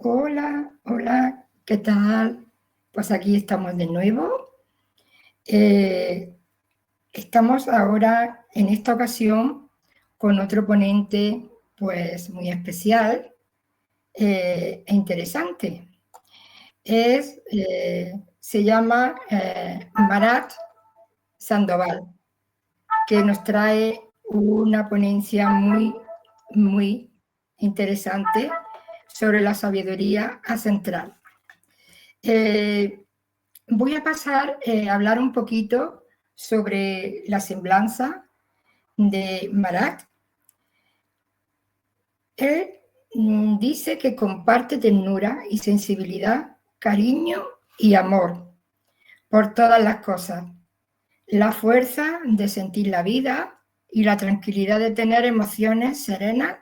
Hola, hola, ¿qué tal? Pues aquí estamos de nuevo. Eh, Estamos ahora en esta ocasión con otro ponente pues muy especial e interesante. Se llama Marat Sandoval, que nos trae una ponencia muy interesante sobre la sabiduría ancestral. Voy a pasar a hablar un poquito sobre la semblanza de Marat. Él dice que comparte ternura y sensibilidad, cariño y amor por todas las cosas, la fuerza de sentir la vida y la tranquilidad de tener emociones serenas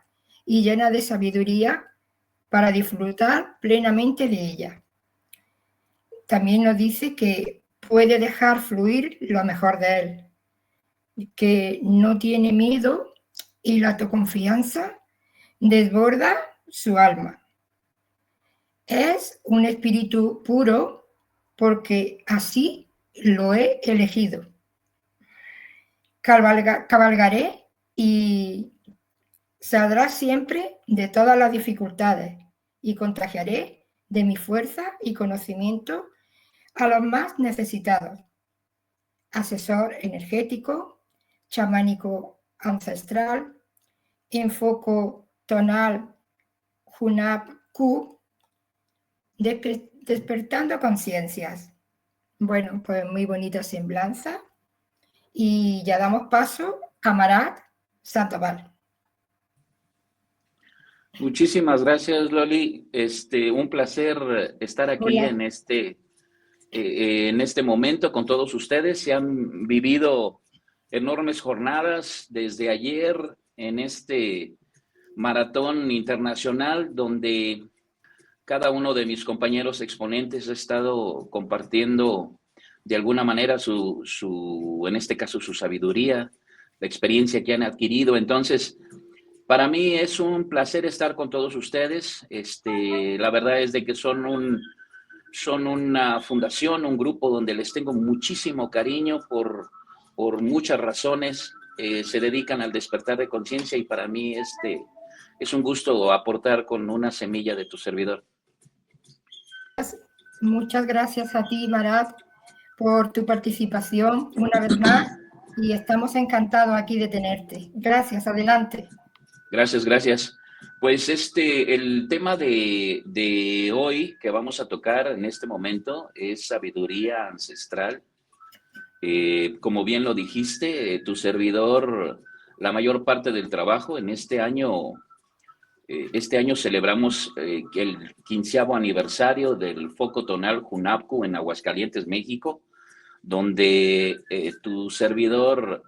y llenas de sabiduría para disfrutar plenamente de ella. También nos dice que puede dejar fluir lo mejor de él, que no tiene miedo y la autoconfianza desborda su alma. Es un espíritu puro porque así lo he elegido. Cabalgaré y saldrá siempre de todas las dificultades y contagiaré de mi fuerza y conocimiento a los más necesitados. Asesor energético, chamánico ancestral, enfoco tonal Hunab-Q, despertando conciencias. Bueno, pues muy bonita semblanza. Y ya damos paso a Marat Sandoval. Muchísimas gracias, Loli. Un placer estar aquí Hola. en este momento con todos ustedes. Se han vivido enormes jornadas desde ayer en este maratón internacional donde cada uno de mis compañeros exponentes ha estado compartiendo de alguna manera en este caso, su sabiduría, la experiencia que han adquirido. Entonces, para mí es un placer estar con todos ustedes. La verdad es de que son una fundación, un grupo donde les tengo muchísimo cariño por muchas razones. Se dedican al despertar de conciencia y para mí es un gusto aportar con una semilla de tu servidor. Muchas gracias a ti, Marat, por tu participación una vez más y estamos encantados aquí de tenerte. Gracias, adelante. Gracias. Pues el tema de hoy que vamos a tocar en este momento es sabiduría ancestral. Como bien lo dijiste, tu servidor, la mayor parte del trabajo en este año celebramos el 15º aniversario del foco tonal Hunab-Ku en Aguascalientes, México, donde tu servidor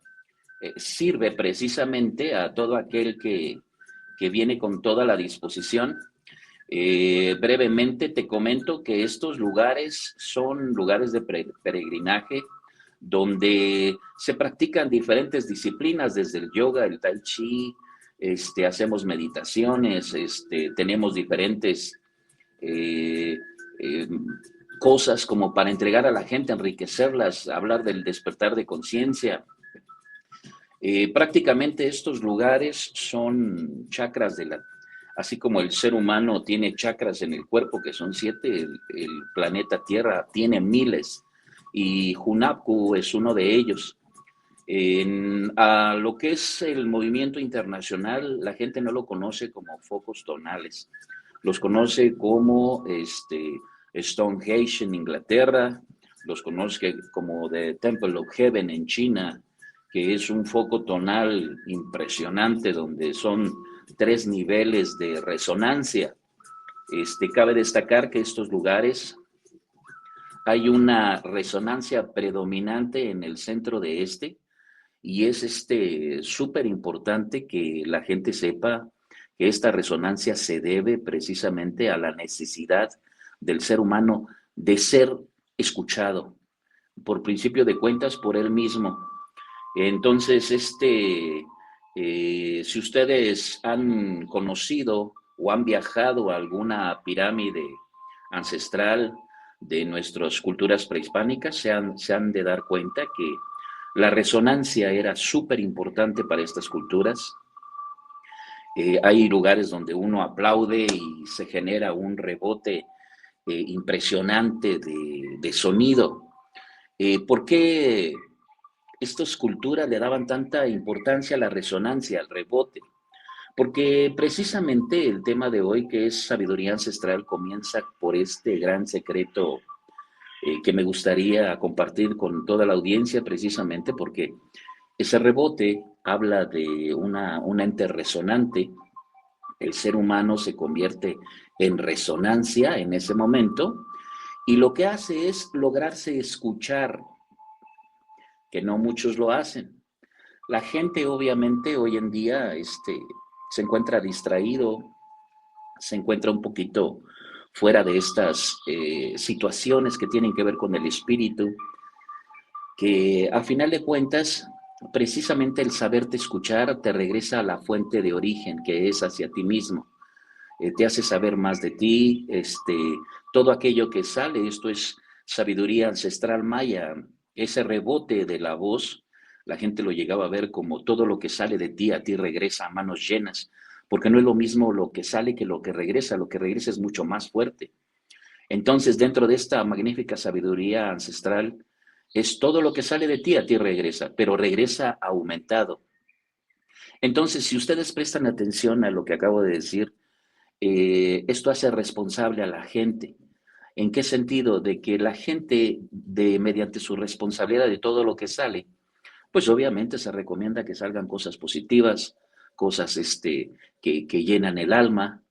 sirve precisamente a todo aquel que viene con toda la disposición. Brevemente te comento que estos lugares son lugares de peregrinaje donde se practican diferentes disciplinas, desde el yoga, el tai chi, hacemos meditaciones, tenemos diferentes cosas como para entregar a la gente, enriquecerlas, hablar del despertar de conciencia. Prácticamente estos lugares son chakras así como el ser humano tiene chakras en el cuerpo, que son 7, el planeta Tierra tiene miles, y Hunab-Ku es uno de ellos. A lo que es el movimiento internacional, la gente no lo conoce como focos tonales, los conoce como Stonehenge en Inglaterra, los conoce como The Temple of Heaven en China, que es un foco tonal impresionante donde son 3 niveles de resonancia. Cabe destacar que estos lugares hay una resonancia predominante en el centro de y es súper importante que la gente sepa que esta resonancia se debe precisamente a la necesidad del ser humano de ser escuchado, por principio de cuentas, por él mismo. Entonces, si ustedes han conocido o han viajado a alguna pirámide ancestral de nuestras culturas prehispánicas, se han de dar cuenta que la resonancia era súper importante para estas culturas. Hay lugares donde uno aplaude y se genera un rebote impresionante de sonido. ¿Por qué estas culturas le daban tanta importancia a la resonancia, al rebote? Porque precisamente el tema de hoy, que es sabiduría ancestral, comienza por este gran secreto que me gustaría compartir con toda la audiencia, precisamente porque ese rebote habla de una ente resonante. El ser humano se convierte en resonancia en ese momento y lo que hace es lograrse escuchar, que no muchos lo hacen. La gente obviamente hoy en día se encuentra distraído, se encuentra un poquito fuera de estas situaciones que tienen que ver con el espíritu, que a final de cuentas, precisamente el saberte escuchar te regresa a la fuente de origen, que es hacia ti mismo. Te hace saber más de ti, todo aquello que sale, esto es sabiduría ancestral maya, ese rebote de la voz, la gente lo llegaba a ver como todo lo que sale de ti, a ti regresa a manos llenas, porque no es lo mismo lo que sale que lo que regresa es mucho más fuerte. Entonces, dentro de esta magnífica sabiduría ancestral, es todo lo que sale de ti, a ti regresa, pero regresa aumentado. Entonces, si ustedes prestan atención a lo que acabo de decir, esto hace responsable a la gente. ¿En qué sentido? De que la gente, mediante su responsabilidad de todo lo que sale, pues obviamente se recomienda que salgan cosas positivas, cosas que llenan el alma.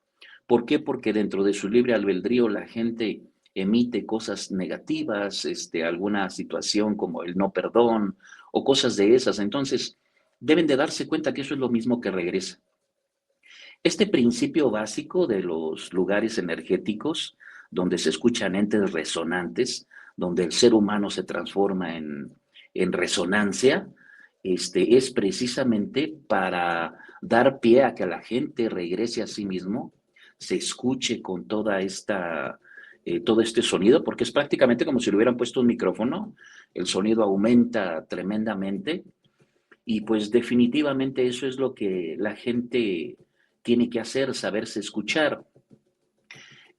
¿Por qué? Porque dentro de su libre albedrío la gente emite cosas negativas, alguna situación como el no perdón o cosas de esas. Entonces, deben de darse cuenta que eso es lo mismo que regresa. Este principio básico de los lugares energéticos, donde se escuchan entes resonantes, donde el ser humano se transforma en resonancia, es precisamente para dar pie a que la gente regrese a sí mismo, se escuche con todo este sonido, porque es prácticamente como si le hubieran puesto un micrófono, el sonido aumenta tremendamente y pues definitivamente eso es lo que la gente tiene que hacer, saberse escuchar.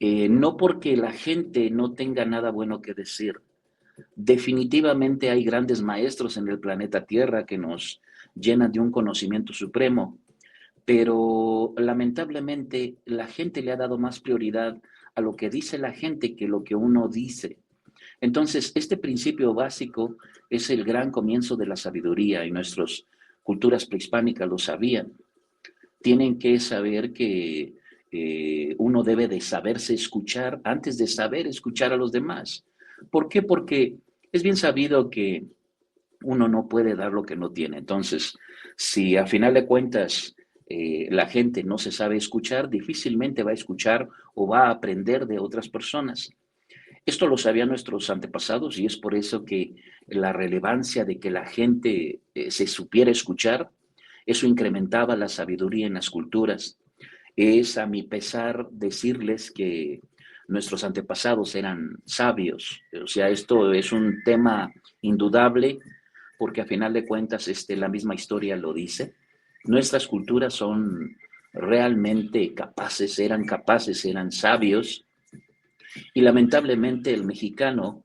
No porque la gente no tenga nada bueno que decir. Definitivamente hay grandes maestros en el planeta Tierra que nos llenan de un conocimiento supremo, pero lamentablemente la gente le ha dado más prioridad a lo que dice la gente que lo que uno dice. Entonces, este principio básico es el gran comienzo de la sabiduría y nuestras culturas prehispánicas lo sabían. Tienen que saber que uno debe de saberse escuchar antes de saber escuchar a los demás. ¿Por qué? Porque es bien sabido que uno no puede dar lo que no tiene. Entonces, si a final de cuentas la gente no se sabe escuchar, difícilmente va a escuchar o va a aprender de otras personas. Esto lo sabían nuestros antepasados y es por eso que la relevancia de que la gente se supiera escuchar, eso incrementaba la sabiduría en las culturas. Es a mi pesar decirles que nuestros antepasados eran sabios. O sea, esto es un tema indudable porque a final de cuentas la misma historia lo dice. Nuestras culturas son realmente capaces, eran sabios y lamentablemente el mexicano,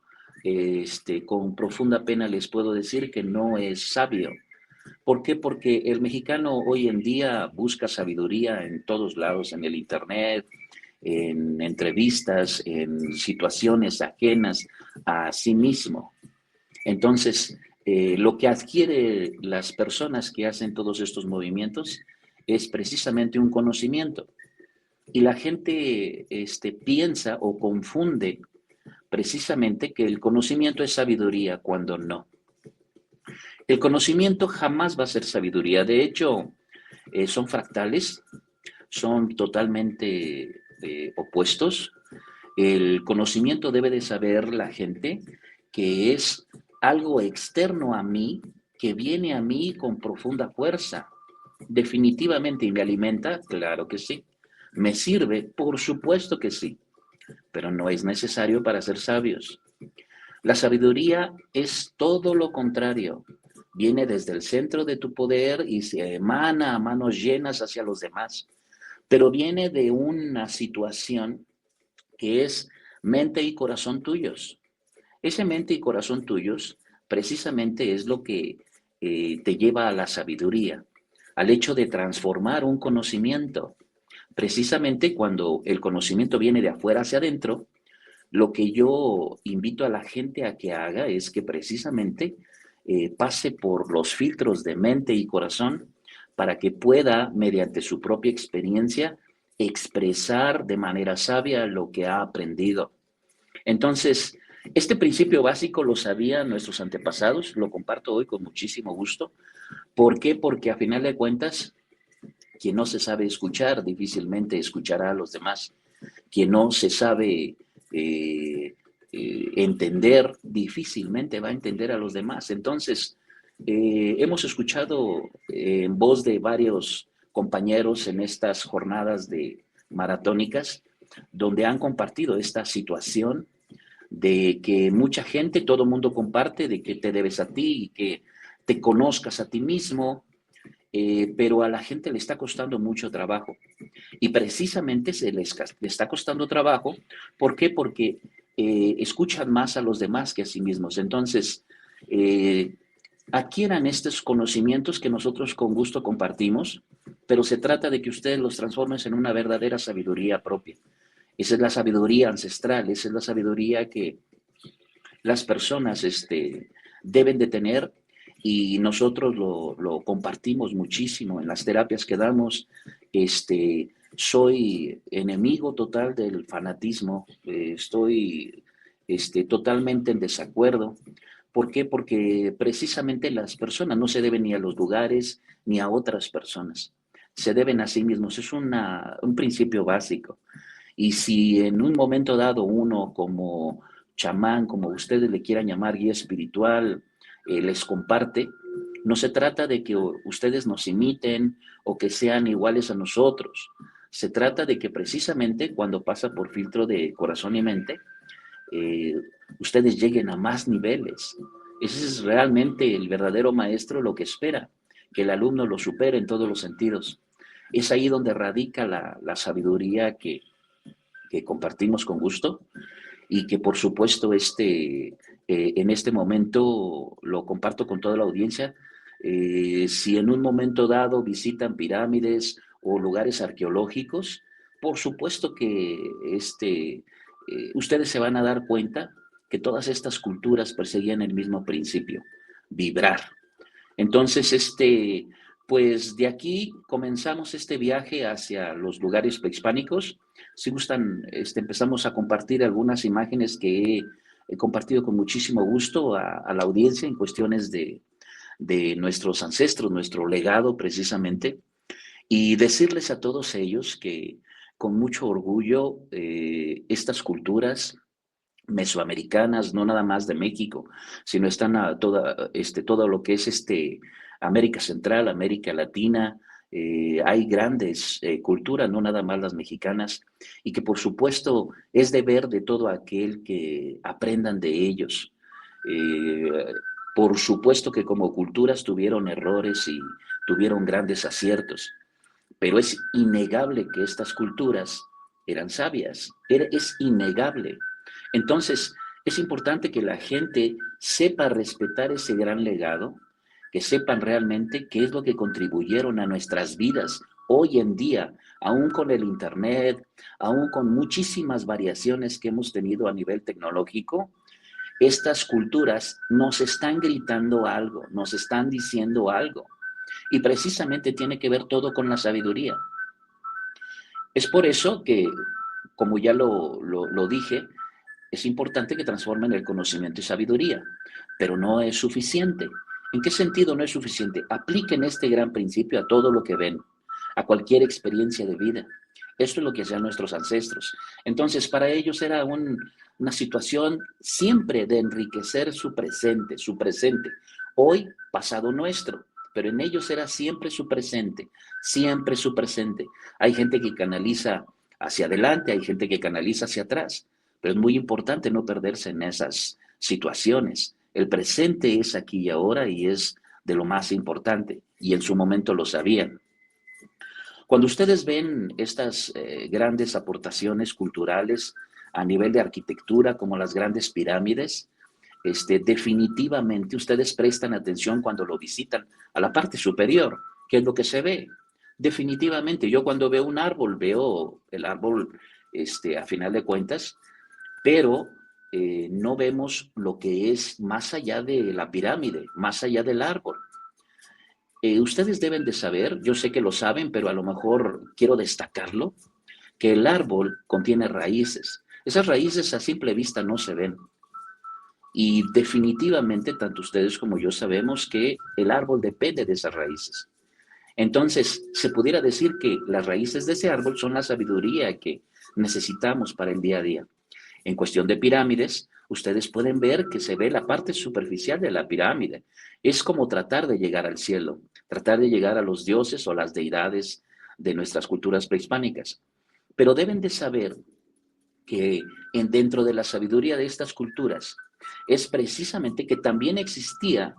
con profunda pena les puedo decir que no es sabio. ¿Por qué? Porque el mexicano hoy en día busca sabiduría en todos lados, en el internet, en entrevistas, en situaciones ajenas a sí mismo. Entonces, lo que adquiere las personas que hacen todos estos movimientos es precisamente un conocimiento. Y la gente piensa o confunde precisamente que el conocimiento es sabiduría cuando no. El conocimiento jamás va a ser sabiduría. De hecho, son fractales, son totalmente opuestos. El conocimiento debe de saber la gente que es algo externo a mí, que viene a mí con profunda fuerza. Definitivamente, ¿y me alimenta? Claro que sí. ¿Me sirve? Por supuesto que sí, pero no es necesario para ser sabios. La sabiduría es todo lo contrario. Viene desde el centro de tu poder y se emana a manos llenas hacia los demás, pero viene de una situación que es mente y corazón tuyos. Ese mente y corazón tuyos precisamente es lo que te lleva a la sabiduría, al hecho de transformar un conocimiento. Precisamente cuando el conocimiento viene de afuera hacia adentro, lo que yo invito a la gente a que haga es que precisamente pase por los filtros de mente y corazón para que pueda, mediante su propia experiencia, expresar de manera sabia lo que ha aprendido. Entonces, este principio básico lo sabían nuestros antepasados, lo comparto hoy con muchísimo gusto. ¿Por qué? Porque a final de cuentas, quien no se sabe escuchar, difícilmente escuchará a los demás. Quien no se sabe entender, difícilmente va a entender a los demás. Entonces, hemos escuchado en voz de varios compañeros en estas jornadas de maratónicas, donde han compartido esta situación de que mucha gente, todo mundo comparte, de que te debes a ti y que te conozcas a ti mismo, pero a la gente le está costando mucho trabajo. Y precisamente le está costando trabajo. ¿Por qué? Porque escuchan más a los demás que a sí mismos. Entonces, adquieran estos conocimientos que nosotros con gusto compartimos, pero se trata de que ustedes los transformen en una verdadera sabiduría propia. Esa es la sabiduría ancestral, esa es la sabiduría que las personas deben de tener y nosotros lo compartimos muchísimo en las terapias que damos. Soy enemigo total del fanatismo, estoy totalmente en desacuerdo. ¿Por qué? Porque precisamente las personas no se deben ni a los lugares ni a otras personas, se deben a sí mismos. Es un principio básico. Y si en un momento dado uno como chamán, como ustedes le quieran llamar, guía espiritual, les comparte, no se trata de que ustedes nos imiten o que sean iguales a nosotros. Se trata de que precisamente cuando pasa por filtro de corazón y mente, eh, ustedes lleguen a más niveles. Ese es realmente el verdadero maestro lo que espera, que el alumno lo supere en todos los sentidos. Es ahí donde radica la sabiduría que compartimos con gusto y que por supuesto en este momento lo comparto con toda la audiencia. Si en un momento dado visitan pirámides o lugares arqueológicos, por supuesto que ustedes se van a dar cuenta que todas estas culturas perseguían el mismo principio, vibrar. Entonces, pues de aquí comenzamos este viaje hacia los lugares prehispánicos. Si gustan, empezamos a compartir algunas imágenes que he compartido con muchísimo gusto a la audiencia en cuestiones de nuestros ancestros, nuestro legado precisamente, y decirles a todos ellos que con mucho orgullo estas culturas mesoamericanas, no nada más de México, sino están todo lo que es América Central, América Latina. Hay grandes culturas, no nada más las mexicanas, y que por supuesto es deber de todo aquel que aprendan de ellos. Eh, por supuesto que como culturas tuvieron errores y tuvieron grandes aciertos, pero es innegable que estas culturas eran sabias, es innegable. Entonces, es importante que la gente sepa respetar ese gran legado, que sepan realmente qué es lo que contribuyeron a nuestras vidas hoy en día, aún con el Internet, aún con muchísimas variaciones que hemos tenido a nivel tecnológico. Estas culturas nos están gritando algo, nos están diciendo algo, y precisamente tiene que ver todo con la sabiduría. Es por eso que, como ya lo dije, es importante que transformen el conocimiento y sabiduría, pero no es suficiente. ¿En qué sentido no es suficiente? Apliquen este gran principio a todo lo que ven, a cualquier experiencia de vida. Esto es lo que hacían nuestros ancestros. Entonces, para ellos era una situación siempre de enriquecer su presente, hoy, pasado nuestro. pero en ellos era siempre su presente, siempre su presente. Hay gente que canaliza hacia adelante, hay gente que canaliza hacia atrás, pero es muy importante no perderse en esas situaciones. El presente es aquí y ahora y es de lo más importante, y en su momento lo sabían. Cuando ustedes ven estas grandes aportaciones culturales a nivel de arquitectura, como las grandes pirámides, definitivamente ustedes prestan atención cuando lo visitan a la parte superior, que es lo que se ve. Definitivamente, yo cuando veo un árbol, veo el árbol a final de cuentas, pero no vemos lo que es más allá de la pirámide, más allá del árbol. Ustedes deben de saber, yo sé que lo saben, pero a lo mejor quiero destacarlo, que el árbol contiene raíces. Esas raíces a simple vista no se ven. Y definitivamente, tanto ustedes como yo sabemos que el árbol depende de esas raíces. Entonces, se pudiera decir que las raíces de ese árbol son la sabiduría que necesitamos para el día a día. En cuestión de pirámides, ustedes pueden ver que se ve la parte superficial de la pirámide. Es como tratar de llegar al cielo, tratar de llegar a los dioses o las deidades de nuestras culturas prehispánicas. Pero deben de saber que dentro de la sabiduría de estas culturas es precisamente que también existía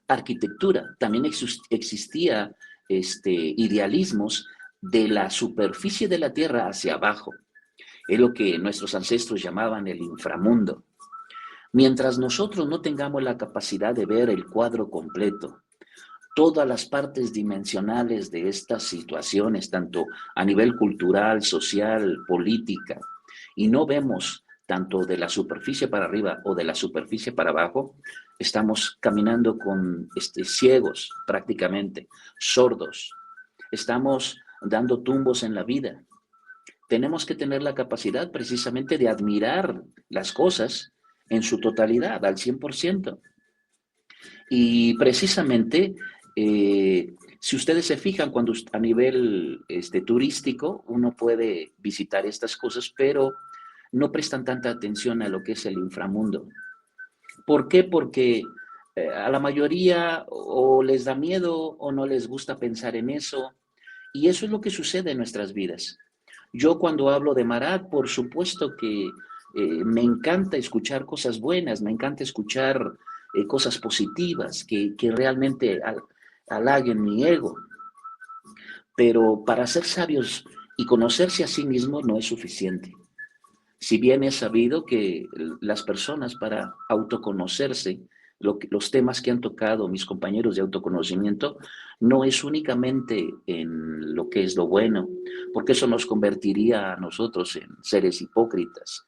arquitectura, también existía idealismos de la superficie de la tierra hacia abajo. Es lo que nuestros ancestros llamaban el inframundo. Mientras nosotros no tengamos la capacidad de ver el cuadro completo, todas las partes dimensionales de estas situaciones, tanto a nivel cultural, social, política, y no vemos tanto de la superficie para arriba o de la superficie para abajo, estamos caminando con ciegos prácticamente, sordos. Estamos dando tumbos en la vida. Tenemos que tener la capacidad precisamente de admirar las cosas en su totalidad, al 100%. Y precisamente, si ustedes se fijan, cuando a nivel turístico uno puede visitar estas cosas, pero no prestan tanta atención a lo que es el inframundo. ¿Por qué? Porque a la mayoría o les da miedo o no les gusta pensar en eso. Y eso es lo que sucede en nuestras vidas. Yo cuando hablo de Marat, por supuesto que me encanta escuchar cosas buenas, me encanta escuchar cosas positivas que realmente halaguen mi ego. Pero para ser sabios y conocerse a sí mismos no es suficiente. Si bien es sabido que las personas para autoconocerse, los temas que han tocado mis compañeros de autoconocimiento, no es únicamente en lo que es lo bueno, porque eso nos convertiría a nosotros en seres hipócritas,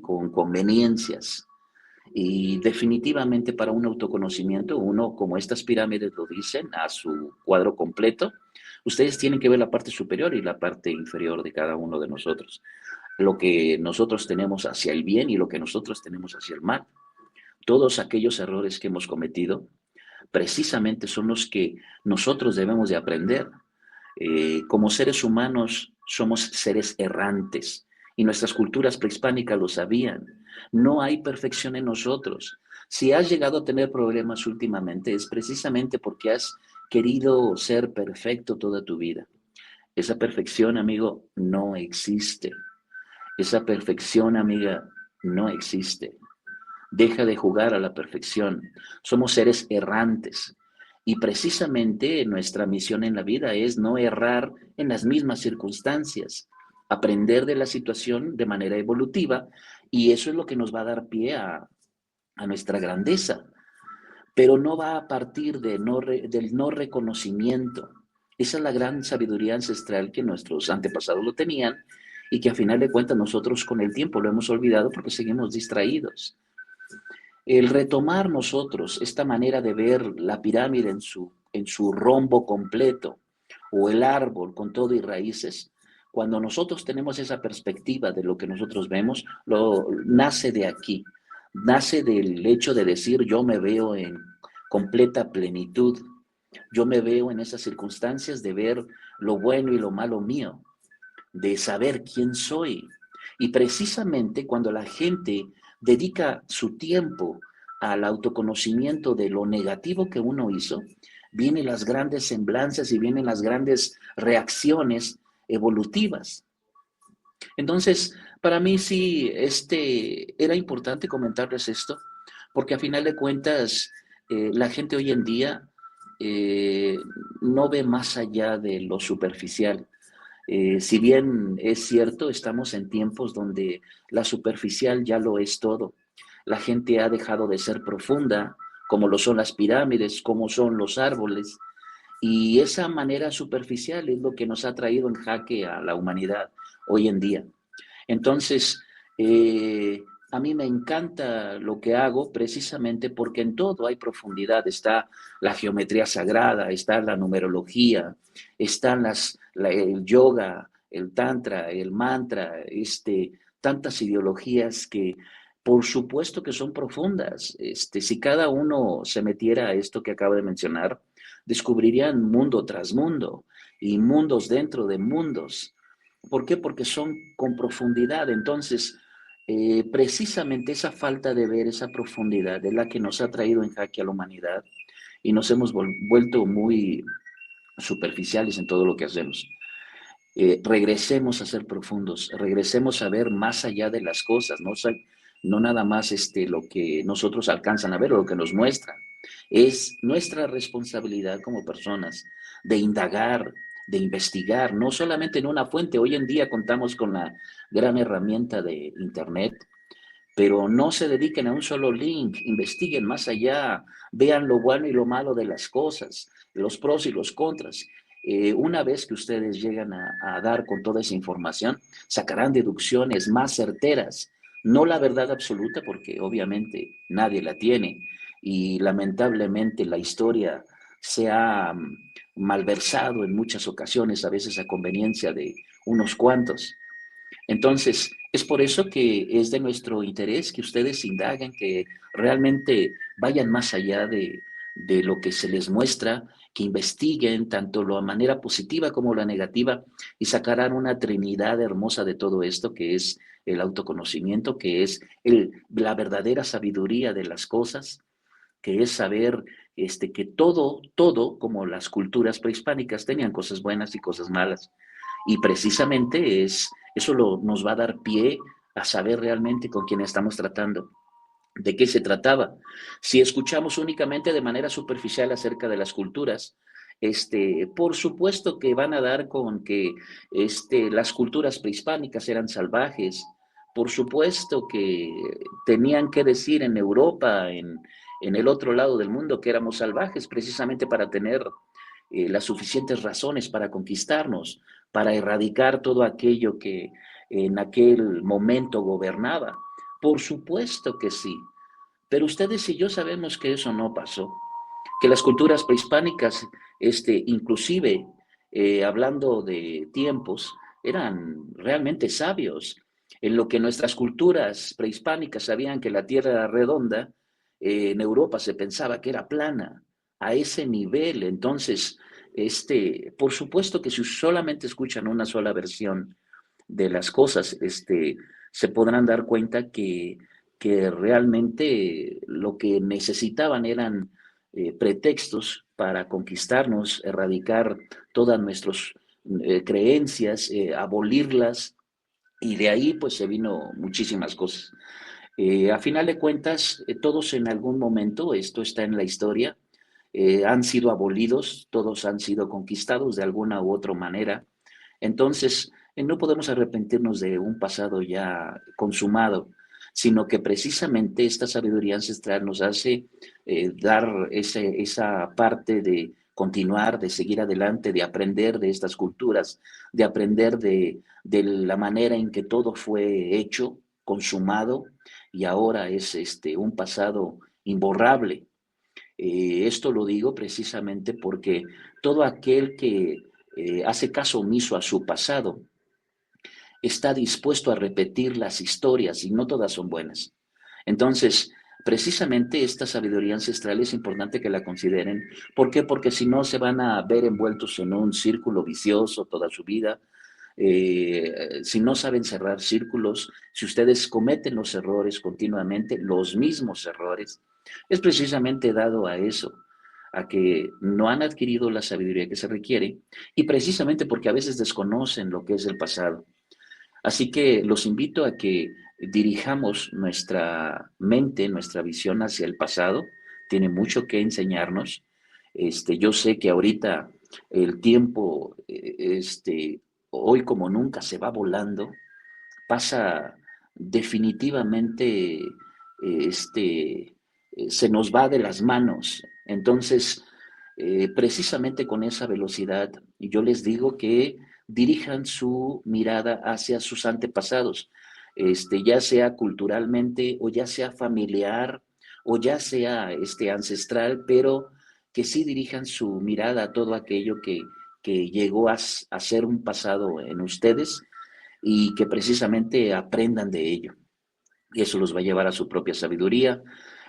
con conveniencias. Y definitivamente para un autoconocimiento, uno, como estas pirámides lo dicen, a su cuadro completo, ustedes tienen que ver la parte superior y la parte inferior de cada uno de nosotros. Lo que nosotros tenemos hacia el bien y lo que nosotros tenemos hacia el mal. Todos aquellos errores que hemos cometido, precisamente son los que nosotros debemos de aprender. Como seres humanos somos seres errantes y nuestras culturas prehispánicas lo sabían. No hay perfección en nosotros. Si has llegado a tener problemas últimamente es precisamente porque has querido ser perfecto toda tu vida. Esa perfección, amigo, no existe. Esa perfección, amiga, no existe. Deja de jugar a la perfección. Somos seres errantes. Y precisamente nuestra misión en la vida es no errar en las mismas circunstancias, aprender de la situación de manera evolutiva, y eso es lo que nos va a dar pie a nuestra grandeza. Pero no va a partir del no reconocimiento. Esa es la gran sabiduría ancestral que nuestros antepasados lo tenían y que a final de cuentas nosotros con el tiempo lo hemos olvidado porque seguimos distraídos. El retomar nosotros esta manera de ver la pirámide en su rombo completo o el árbol con todo y raíces, cuando nosotros tenemos esa perspectiva de lo que nosotros vemos, nace de aquí, nace del hecho de decir yo me veo en completa plenitud, yo me veo en esas circunstancias de ver lo bueno y lo malo mío, de saber quién soy. Y precisamente cuando la gente dedica su tiempo al autoconocimiento de lo negativo que uno hizo, vienen las grandes semblanzas y vienen las grandes reacciones evolutivas. Entonces, para mí sí, era importante comentarles esto, porque a final de cuentas, la gente hoy en día eh, no ve más allá de lo superficial. Si bien es cierto, estamos en tiempos donde la superficial ya lo es todo. La gente ha dejado de ser profunda, como lo son las pirámides, como son los árboles, y esa manera superficial es lo que nos ha traído en jaque a la humanidad hoy en día. Entonces, a mí me encanta lo que hago precisamente porque en todo hay profundidad. Está la geometría sagrada, está la numerología, están el yoga, el tantra, el mantra, tantas ideologías que por supuesto que son profundas. Si cada uno se metiera a esto que acabo de mencionar, descubrirían mundo tras mundo y mundos dentro de mundos. ¿Por qué? Porque son con profundidad. Entonces, precisamente esa falta de ver esa profundidad es la que nos ha traído en jaque a la humanidad y nos hemos vuelto muy superficiales en todo lo que hacemos. Regresemos a ser profundos, regresemos a ver más allá de las cosas, no nada más lo que nosotros alcanzan a ver o lo que nos muestran. Es nuestra responsabilidad como personas de indagar, de investigar, no solamente en una fuente. Hoy en día contamos con la gran herramienta de Internet, pero no se dediquen a un solo link, investiguen más allá, vean lo bueno y lo malo de las cosas, los pros y los contras. Una vez que ustedes llegan a dar con toda esa información, sacarán deducciones más certeras, no la verdad absoluta, porque obviamente nadie la tiene, y lamentablemente la historia se ha malversado en muchas ocasiones, a veces a conveniencia de unos cuantos. Entonces, es por eso que es de nuestro interés que ustedes indaguen, que realmente vayan más allá de lo que se les muestra, que investiguen tanto la manera positiva como la negativa y sacarán una trinidad hermosa de todo esto, que es el autoconocimiento, que es la verdadera sabiduría de las cosas, que es saber que todo, como las culturas prehispánicas, tenían cosas buenas y cosas malas. Y precisamente eso nos va a dar pie a saber realmente con quién estamos tratando, de qué se trataba. Si escuchamos únicamente de manera superficial acerca de las culturas, por supuesto que van a dar con que las culturas prehispánicas eran salvajes, por supuesto que tenían que decir en Europa, en el otro lado del mundo, que éramos salvajes precisamente para tener las suficientes razones para conquistarnos, para erradicar todo aquello que en aquel momento gobernaba. Por supuesto que sí, pero ustedes y yo sabemos que eso no pasó, que las culturas prehispánicas, inclusive hablando de tiempos, eran realmente sabios. En lo que nuestras culturas prehispánicas sabían que la Tierra era redonda, en Europa se pensaba que era plana, a ese nivel. Entonces, por supuesto que si solamente escuchan una sola versión de las cosas, se podrán dar cuenta que realmente lo que necesitaban eran pretextos para conquistarnos, erradicar todas nuestras creencias, abolirlas, y de ahí pues se vino muchísimas cosas. A final de cuentas, todos en algún momento, esto está en la historia, han sido abolidos, todos han sido conquistados de alguna u otra manera. Entonces, no podemos arrepentirnos de un pasado ya consumado, sino que precisamente esta sabiduría ancestral nos hace dar esa parte de continuar, de seguir adelante, de aprender de estas culturas, de aprender de la manera en que todo fue hecho, consumado, y ahora es un pasado imborrable. Esto lo digo precisamente porque todo aquel que hace caso omiso a su pasado está dispuesto a repetir las historias y no todas son buenas. Entonces, precisamente esta sabiduría ancestral es importante que la consideren. ¿Por qué? Porque si no se van a ver envueltos en un círculo vicioso toda su vida. Si no saben cerrar círculos, si ustedes cometen los errores continuamente, los mismos errores, es precisamente dado a eso, a que no han adquirido la sabiduría que se requiere y precisamente porque a veces desconocen lo que es el pasado. Así que los invito a que dirijamos nuestra mente, nuestra visión hacia el pasado. Tiene mucho que enseñarnos. Yo sé que ahorita el tiempo, hoy como nunca, se va volando. Pasa definitivamente, se nos va de las manos. Entonces, precisamente con esa velocidad, yo les digo que dirijan su mirada hacia sus antepasados, ya sea culturalmente o ya sea familiar o ya sea ancestral, pero que sí dirijan su mirada a todo aquello que llegó a ser un pasado en ustedes y que precisamente aprendan de ello. Y eso los va a llevar a su propia sabiduría,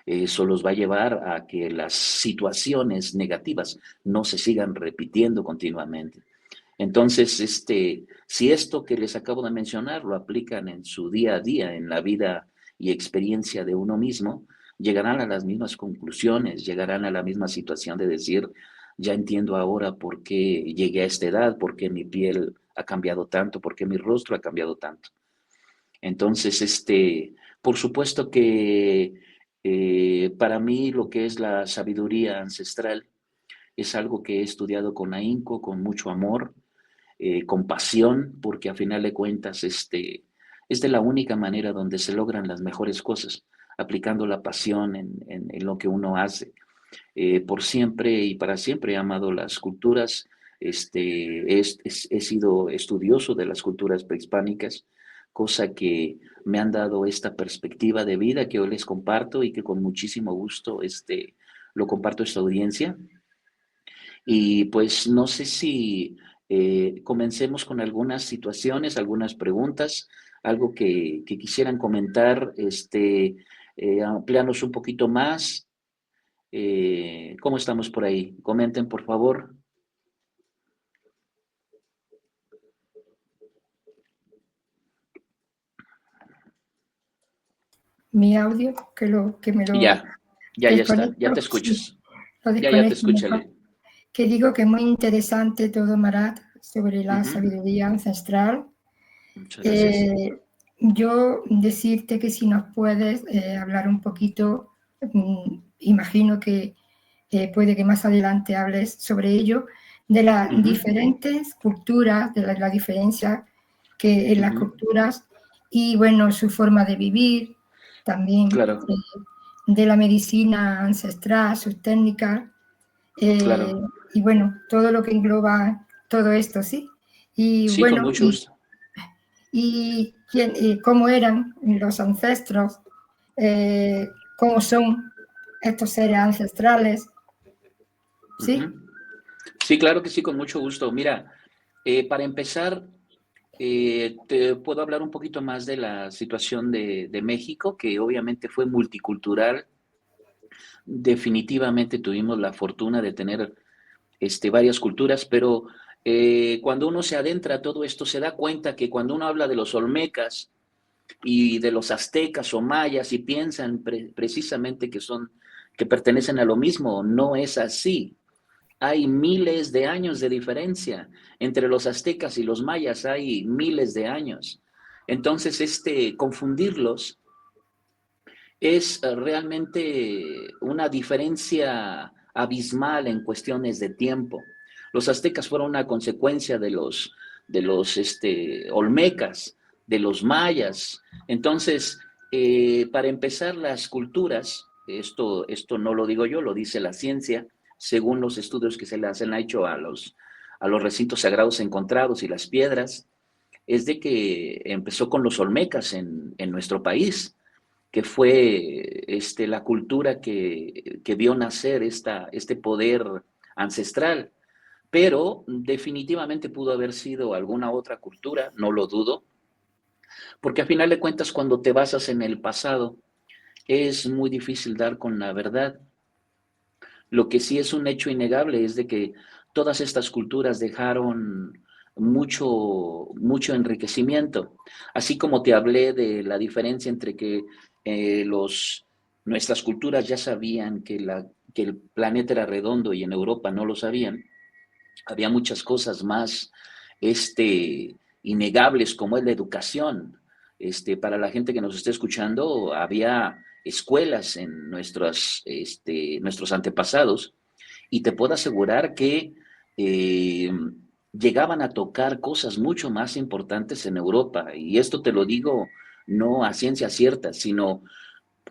eso los va a llevar a que las situaciones negativas no se sigan repitiendo continuamente. Entonces, si esto que les acabo de mencionar lo aplican en su día a día, en la vida y experiencia de uno mismo, llegarán a las mismas conclusiones, llegarán a la misma situación de decir, ya entiendo ahora por qué llegué a esta edad, por qué mi piel ha cambiado tanto, por qué mi rostro ha cambiado tanto. Entonces, por supuesto que para mí lo que es la sabiduría ancestral es algo que he estudiado con ahínco, con mucho amor, con pasión, porque a final de cuentas es de la única manera donde se logran las mejores cosas, aplicando la pasión en lo que uno hace. Por siempre y para siempre he amado las culturas, he sido estudioso de las culturas prehispánicas, cosa que me han dado esta perspectiva de vida que hoy les comparto y que con muchísimo gusto lo comparto a esta audiencia. Y pues no sé si comencemos con algunas situaciones, algunas preguntas, algo que quisieran comentar, ampliarnos un poquito más. ¿Cómo estamos por ahí? Comenten, por favor. Mi audio, que me lo Ya está, ya desconecto. te Sí, escuchas. lo Ya te desconecto mejor. escuché. Que digo que es muy interesante todo, Marat, sobre la Ujú. sabiduría ancestral. Muchas gracias. Yo decirte que si nos puedes hablar un poquito, imagino que puede que más adelante hables sobre ello, de las diferentes culturas, de la diferencia que en las culturas y, bueno, su forma de vivir, también Claro, de la medicina ancestral, sus técnicas, claro. y, bueno, todo lo que engloba todo esto, ¿sí? Y, Sí, con bueno, mucho gusto. y cómo eran los ancestros, cómo son estos seres ancestrales, ¿sí? Ujú. Sí, claro que sí, con mucho gusto. Mira, para empezar, te puedo hablar un poquito más de la situación de México, que obviamente fue multicultural. Definitivamente tuvimos la fortuna de tener varias culturas, pero cuando uno se adentra a todo esto, se da cuenta que cuando uno habla de los olmecas y de los aztecas o mayas y piensan precisamente que pertenecen a lo mismo, no es así. Hay miles de años de diferencia. Entre los aztecas y los mayas hay miles de años. Entonces, confundirlos es realmente una diferencia abismal en cuestiones de tiempo. Los aztecas fueron una consecuencia de los olmecas, de los mayas. Entonces, para empezar, las culturas, esto no lo digo yo, lo dice la ciencia, según los estudios que se le han hecho a los recintos sagrados encontrados y las piedras, es de que empezó con los olmecas en nuestro país, que fue la cultura que vio nacer este poder ancestral, pero definitivamente pudo haber sido alguna otra cultura, no lo dudo, porque a final de cuentas cuando te basas en el pasado es muy difícil dar con la verdad. Lo que sí es un hecho innegable es de que todas estas culturas dejaron mucho enriquecimiento. Así como te hablé de la diferencia entre que nuestras culturas ya sabían que que el planeta era redondo y en Europa no lo sabían, había muchas cosas más innegables como es la educación. Para la gente que nos está escuchando, había escuelas en nuestros antepasados y te puedo asegurar que eh, llegaban a tocar cosas mucho más importantes en Europa. Y esto te lo digo no a ciencia cierta, sino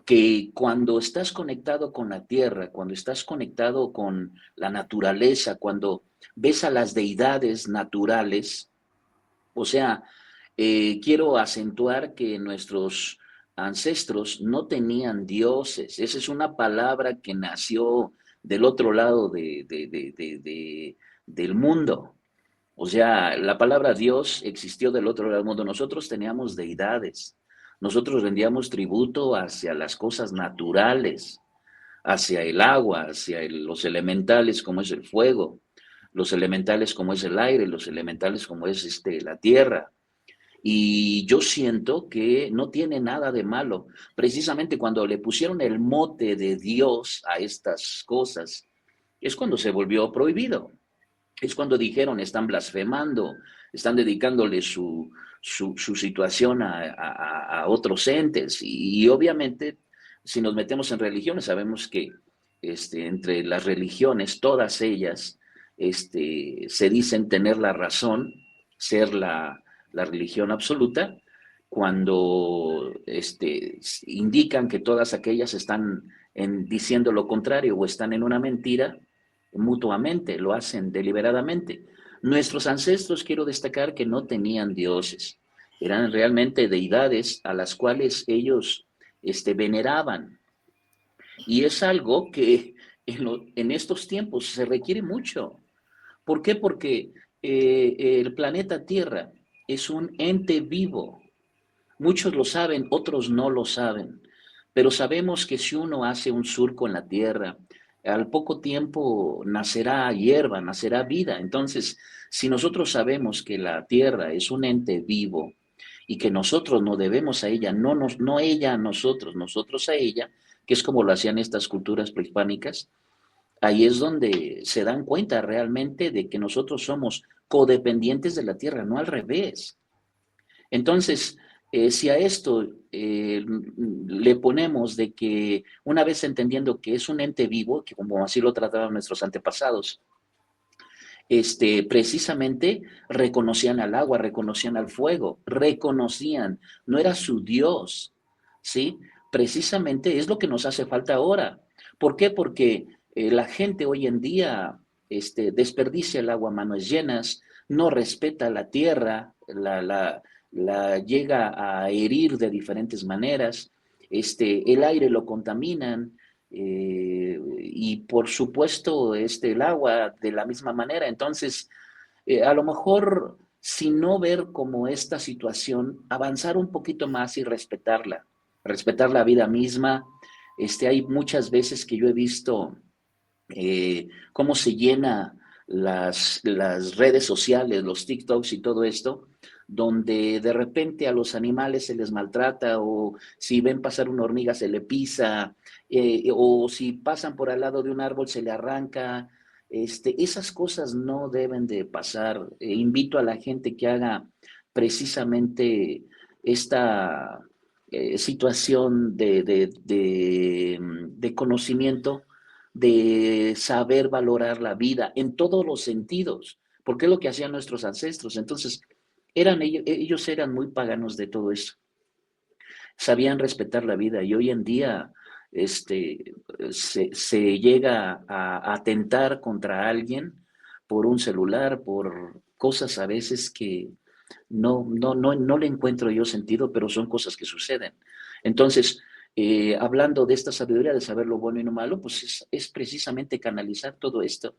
que cuando estás conectado con la tierra, cuando estás conectado con la naturaleza, cuando ves a las deidades naturales, o sea, quiero acentuar que nuestros ancestros no tenían dioses. Esa es una palabra que nació del otro lado del mundo. O sea, la palabra Dios existió del otro lado del mundo. Nosotros teníamos deidades. Nosotros rendíamos tributo hacia las cosas naturales, hacia el agua, hacia los elementales como es el fuego, los elementales como es el aire, los elementales como es la tierra. Y yo siento que no tiene nada de malo. Precisamente cuando le pusieron el mote de Dios a estas cosas, es cuando se volvió prohibido. Es cuando dijeron, están blasfemando, están dedicándole su situación a otros entes. Y obviamente, si nos metemos en religiones, sabemos que entre las religiones, todas ellas se dicen tener la razón, ser la religión absoluta, cuando indican que todas aquellas están diciendo lo contrario o están en una mentira mutuamente, lo hacen deliberadamente. Nuestros ancestros, quiero destacar que no tenían dioses, eran realmente deidades a las cuales ellos veneraban. Y es algo que en estos tiempos se requiere mucho. ¿Por qué? Porque el planeta Tierra es un ente vivo. Muchos lo saben, otros no lo saben, pero sabemos que si uno hace un surco en la tierra, al poco tiempo nacerá hierba, nacerá vida. Entonces, si nosotros sabemos que la tierra es un ente vivo y que nosotros no debemos a ella, no ella a nosotros, nosotros a ella, que es como lo hacían estas culturas prehispánicas, ahí es donde se dan cuenta realmente de que nosotros somos codependientes de la tierra, no al revés. Entonces, si a esto le ponemos de que una vez entendiendo que es un ente vivo, que como así lo trataban nuestros antepasados, precisamente reconocían al agua, reconocían al fuego, reconocían, no era su Dios, ¿sí? Precisamente es lo que nos hace falta ahora. ¿Por qué? Porque la gente hoy en día desperdicia el agua a manos llenas, no respeta la tierra, la llega a herir de diferentes maneras, el aire lo contaminan, y por supuesto el agua de la misma manera. Entonces, a lo mejor, si no ver como esta situación, avanzar un poquito más y respetarla, respetar la vida misma. Hay muchas veces que yo he visto cómo se llena las redes sociales, los TikToks y todo esto, donde de repente a los animales se les maltrata, o si ven pasar una hormiga se le pisa, o si pasan por al lado de un árbol se le arranca. Esas cosas no deben de pasar. Invito a la gente que haga precisamente esta situación de conocimiento, de saber valorar la vida en todos los sentidos, porque es lo que hacían nuestros ancestros. Entonces, ellos eran muy paganos de todo eso, sabían respetar la vida, y hoy en día se llega a atentar contra alguien por un celular, por cosas a veces que no le encuentro yo sentido, pero son cosas que suceden. Entonces, hablando de esta sabiduría de saber lo bueno y lo malo, pues es precisamente canalizar todo esto,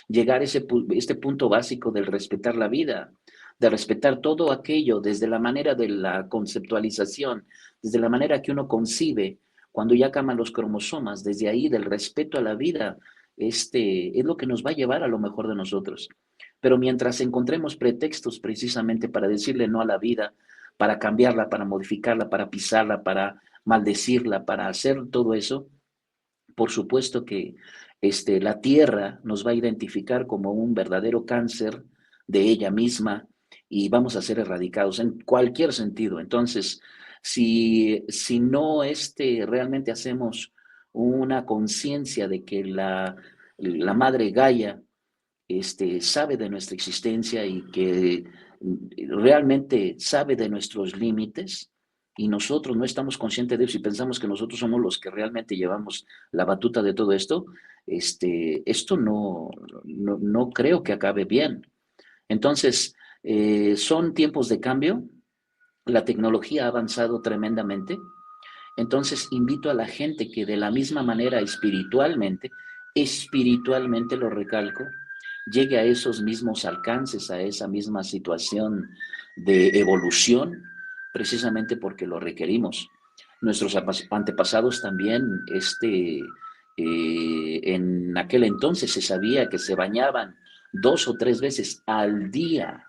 llegar a este punto básico del respetar la vida, de respetar todo aquello desde la manera de la conceptualización, desde la manera que uno concibe cuando ya cambian los cromosomas, desde ahí del respeto a la vida, es lo que nos va a llevar a lo mejor de nosotros. Pero mientras encontremos pretextos precisamente para decirle no a la vida, para cambiarla, para modificarla, para pisarla, para maldecirla, para hacer todo eso, por supuesto que la Tierra nos va a identificar como un verdadero cáncer de ella misma y vamos a ser erradicados en cualquier sentido. Entonces, si no realmente hacemos una conciencia de que la madre Gaia sabe de nuestra existencia y que realmente sabe de nuestros límites, y nosotros no estamos conscientes de eso y pensamos que nosotros somos los que realmente llevamos la batuta de todo esto, esto no creo que acabe bien. Entonces, son tiempos de cambio, la tecnología ha avanzado tremendamente, entonces invito a la gente que de la misma manera espiritualmente lo recalco, llegue a esos mismos alcances, a esa misma situación de evolución, precisamente porque lo requerimos. Nuestros antepasados también, en aquel entonces se sabía que se bañaban 2 o 3 veces al día.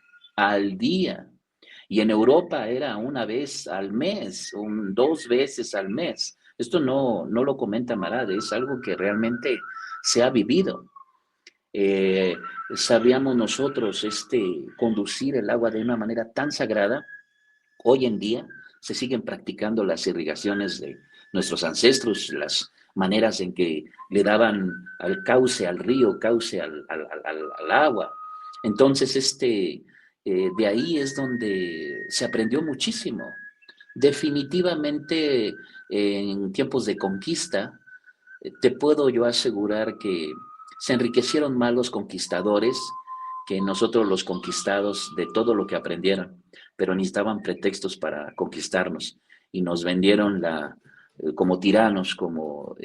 Y en Europa era una vez al mes, 2 veces al mes. Esto no lo comenta Marad, es algo que realmente se ha vivido. Eh, Sabíamos nosotros conducir el agua de una manera tan sagrada. Hoy en día se siguen practicando las irrigaciones de nuestros ancestros, las maneras en que le daban al cauce, al río, cauce al agua. Entonces, de ahí es donde se aprendió muchísimo. Definitivamente, en tiempos de conquista, te puedo yo asegurar que se enriquecieron más los conquistadores que nosotros los conquistados de todo lo que aprendieron, pero necesitaban pretextos para conquistarnos y nos vendieron como tiranos, como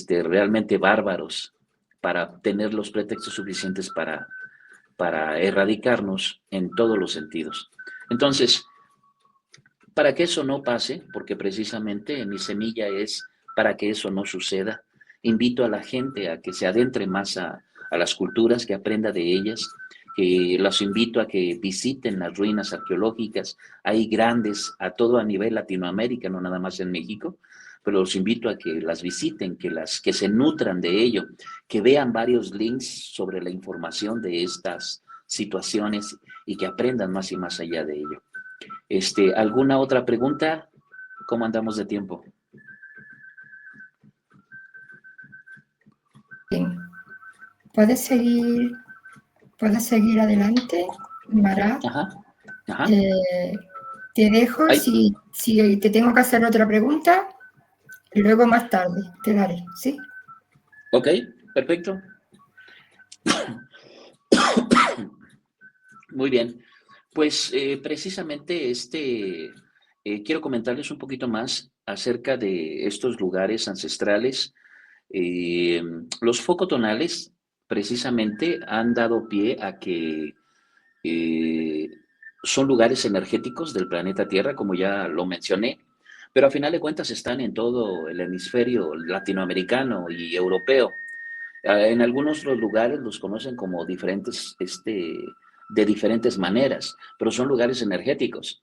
realmente bárbaros, para tener los pretextos suficientes para erradicarnos en todos los sentidos. Entonces, para que eso no pase, porque precisamente mi semilla es para que eso no suceda, invito a la gente a que se adentre más a las culturas, que aprenda de ellas, que los invito a que visiten las ruinas arqueológicas. Hay grandes a nivel Latinoamérica, no nada más en México, pero los invito a que las visiten, que se nutran de ello, que vean varios links sobre la información de estas situaciones y que aprendan más y más allá de ello. ¿Alguna otra pregunta? ¿Cómo andamos de tiempo? Bien. ¿Puedes seguir adelante, Marad? Ajá, ajá. Te dejo. Si te tengo que hacer otra pregunta, luego más tarde te daré, ¿sí? Ok, perfecto. Muy bien. Pues precisamente quiero comentarles un poquito más acerca de estos lugares ancestrales. Los focotonales precisamente han dado pie a que eh, son lugares energéticos del planeta Tierra, como ya lo mencioné, pero a final de cuentas están en todo el hemisferio latinoamericano y europeo. En algunos otros lugares los conocen como diferentes, de diferentes maneras, pero son lugares energéticos.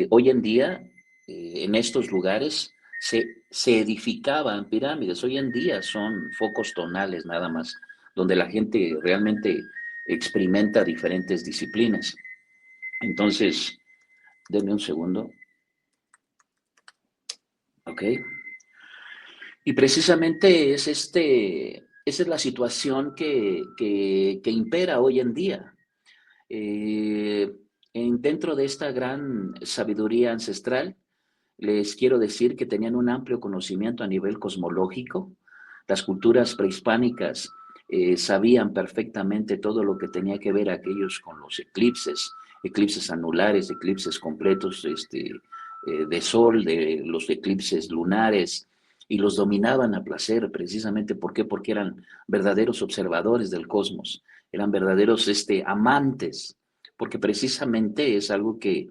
Hoy en día, en estos lugares se edificaban pirámides. Hoy en día son focos tonales nada más, donde la gente realmente experimenta diferentes disciplinas. Entonces, denme un segundo. Ok. Y precisamente esa es la situación que impera hoy en día. Eh, Dentro de esta gran sabiduría ancestral, les quiero decir que tenían un amplio conocimiento a nivel cosmológico. Las culturas prehispánicas sabían perfectamente todo lo que tenía que ver aquellos con los eclipses anulares, eclipses completos de sol, de los eclipses lunares, y los dominaban a placer, precisamente. ¿Por qué? Porque eran verdaderos observadores del cosmos, eran verdaderos amantes, porque precisamente es algo que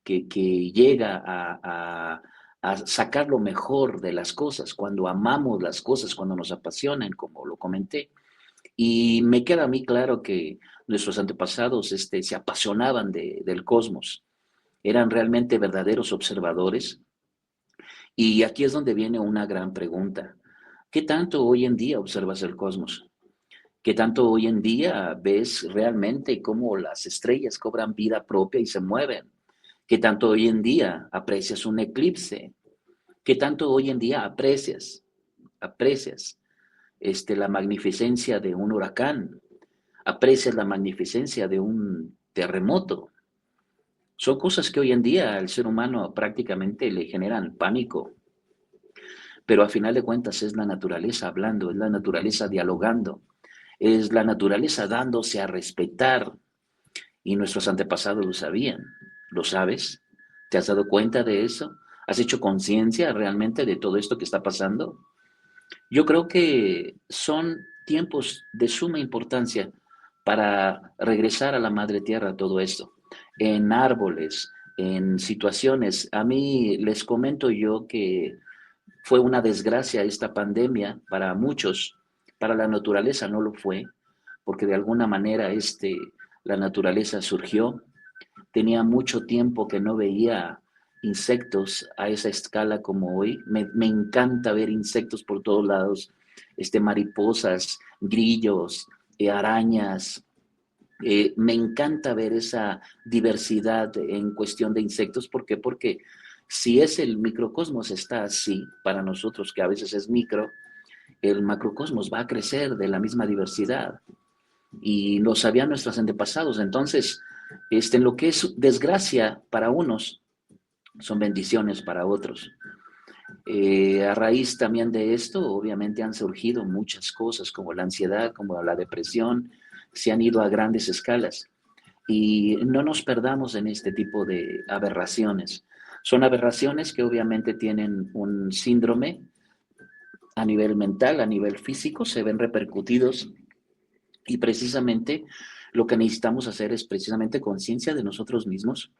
llega a sacar lo mejor de las cosas, cuando amamos las cosas, cuando nos apasionan, como lo comenté. Y me queda a mí claro que nuestros antepasados se apasionaban del cosmos, eran realmente verdaderos observadores. Y aquí es donde viene una gran pregunta. ¿Qué tanto hoy en día observas el cosmos? ¿Qué tanto hoy en día ves realmente cómo las estrellas cobran vida propia y se mueven? ¿Qué tanto hoy en día aprecias un eclipse? ¿Qué tanto hoy en día aprecias la magnificencia de un huracán? ¿Aprecias la magnificencia de un terremoto? Son cosas que hoy en día al ser humano prácticamente le generan pánico, pero a final de cuentas es la naturaleza hablando, es la naturaleza dialogando, es la naturaleza dándose a respetar, y nuestros antepasados lo sabían. ¿Lo sabes? ¿Te has dado cuenta de eso? ¿Has hecho conciencia realmente de todo esto que está pasando? Yo creo que son tiempos de suma importancia para regresar a la madre tierra todo esto. En árboles, en situaciones. A mí les comento yo que fue una desgracia esta pandemia para muchos, para la naturaleza no lo fue, porque de alguna manera la naturaleza surgió. Tenía mucho tiempo que no veía insectos a esa escala como hoy. Me encanta ver insectos por todos lados, mariposas, grillos, arañas. Me encanta ver esa diversidad en cuestión de insectos. ¿Por qué? Porque si es el microcosmos está así, para nosotros que a veces es micro, el macrocosmos va a crecer de la misma diversidad. Y lo sabían nuestros antepasados. Entonces, en lo que es desgracia para unos, son bendiciones para otros. A raíz también de esto, obviamente han surgido muchas cosas como la ansiedad, como la depresión, se han ido a grandes escalas. Y no nos perdamos en este tipo de aberraciones. Son aberraciones que obviamente tienen un síndrome a nivel mental, a nivel físico, se ven repercutidos y precisamente lo que necesitamos hacer es precisamente conciencia de nosotros mismos,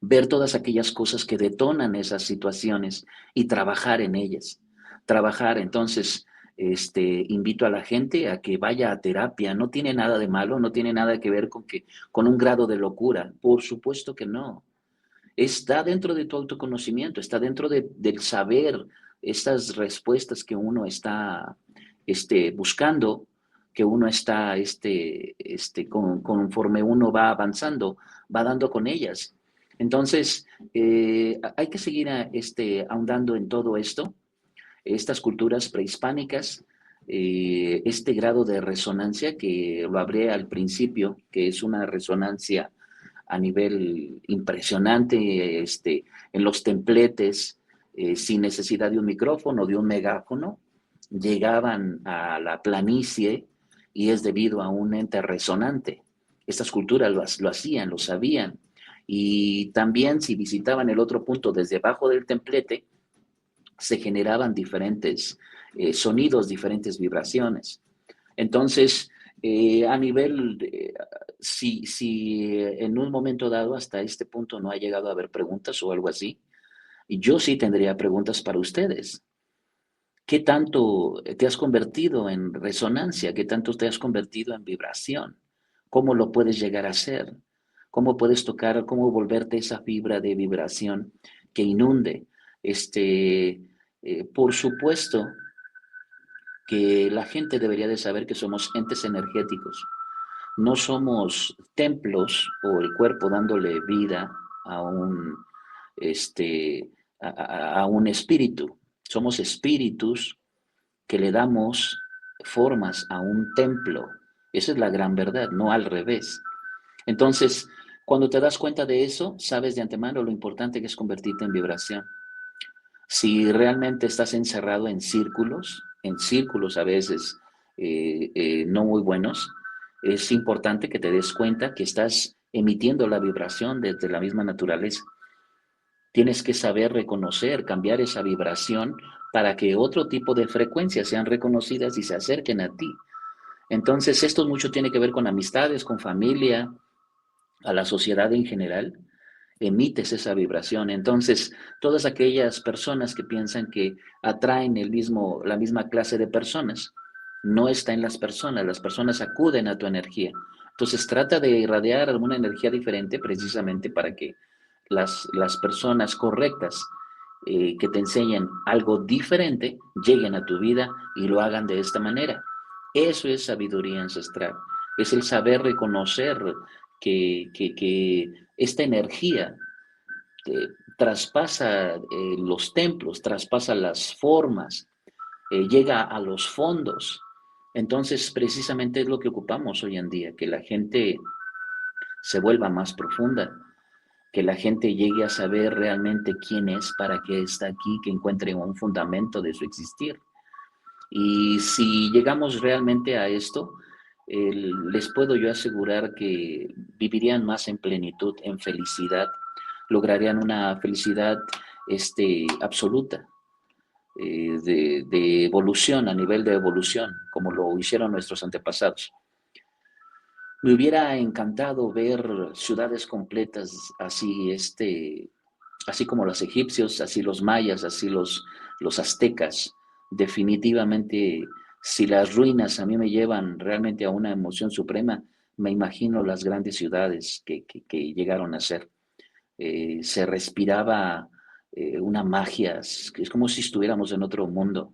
ver todas aquellas cosas que detonan esas situaciones y trabajar en ellas. Trabajar, entonces, invito a la gente a que vaya a terapia. No tiene nada de malo, no tiene nada que ver con un grado de locura. Por supuesto que no. Está dentro de tu autoconocimiento, está dentro del saber estas respuestas que uno está buscando, que uno está, conforme uno va avanzando, va dando con ellas. Entonces, hay que seguir ahondando en todo esto, estas culturas prehispánicas, este grado de resonancia que lo hablé al principio, que es una resonancia a nivel impresionante, en los templetes, sin necesidad de un micrófono, de un megáfono, llegaban a la planicie y es debido a un ente resonante. Estas culturas lo hacían, lo sabían. Y también si visitaban el otro punto desde abajo del templete, se generaban diferentes sonidos, diferentes vibraciones. Entonces, a nivel, si en un momento dado hasta este punto no ha llegado a haber preguntas o algo así, yo sí tendría preguntas para ustedes. ¿Qué tanto te has convertido en resonancia? ¿Qué tanto te has convertido en vibración? ¿Cómo lo puedes llegar a hacer? ¿Cómo puedes tocar, cómo volverte esa fibra de vibración que inunde? Por supuesto que la gente debería de saber que somos entes energéticos. No somos templos o el cuerpo dándole vida a a un espíritu. Somos espíritus que le damos formas a un templo. Esa es la gran verdad, no al revés. Entonces, cuando te das cuenta de eso, sabes de antemano lo importante que es convertirte en vibración. Si realmente estás encerrado en círculos a veces no muy buenos, es importante que te des cuenta que estás emitiendo la vibración desde la misma naturaleza. Tienes que saber reconocer, cambiar esa vibración para que otro tipo de frecuencias sean reconocidas y se acerquen a ti. Entonces, esto mucho tiene que ver con amistades, con familia, a la sociedad en general. Emites esa vibración. Entonces, todas aquellas personas que piensan que atraen la misma clase de personas, no está en las personas acuden a tu energía. Entonces, trata de irradiar alguna energía diferente precisamente para que las personas correctas que te enseñen algo diferente, lleguen a tu vida y lo hagan de esta manera. Eso es sabiduría ancestral, es el saber reconocer que esta energía traspasa los templos, traspasa las formas, llega a los fondos. Entonces, precisamente es lo que ocupamos hoy en día, que la gente se vuelva más profunda, que la gente llegue a saber realmente quién es, para qué está aquí, que encuentre un fundamento de su existir. Y si llegamos realmente a esto, les puedo yo asegurar que vivirían más en plenitud, en felicidad, lograrían una felicidad absoluta, de evolución, a nivel de evolución, como lo hicieron nuestros antepasados. Me hubiera encantado ver ciudades completas así, así como los egipcios, así los mayas, así los aztecas. Definitivamente, si las ruinas a mí me llevan realmente a una emoción suprema, me imagino las grandes ciudades que llegaron a ser. Se respiraba una magia, es como si estuviéramos en otro mundo.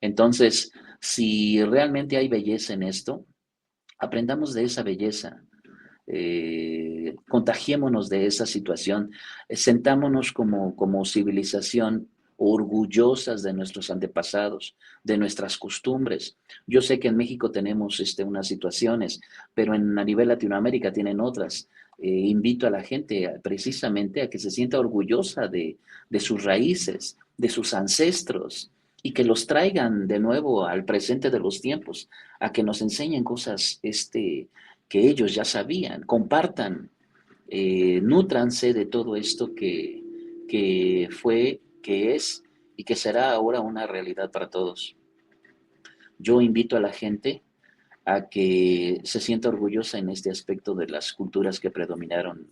Entonces, si realmente hay belleza en esto, aprendamos de esa belleza, contagiémonos de esa situación, sentámonos como civilización orgullosas de nuestros antepasados, de nuestras costumbres. Yo sé que en México tenemos unas situaciones, pero a nivel Latinoamérica tienen otras. Invito a la gente precisamente a que se sienta orgullosa de sus raíces, de sus ancestros, y que los traigan de nuevo al presente de los tiempos, a que nos enseñen cosas que ellos ya sabían, compartan, nútranse de todo esto que fue, que es y que será ahora una realidad para todos. Yo invito a la gente a que se sienta orgullosa en este aspecto de las culturas que predominaron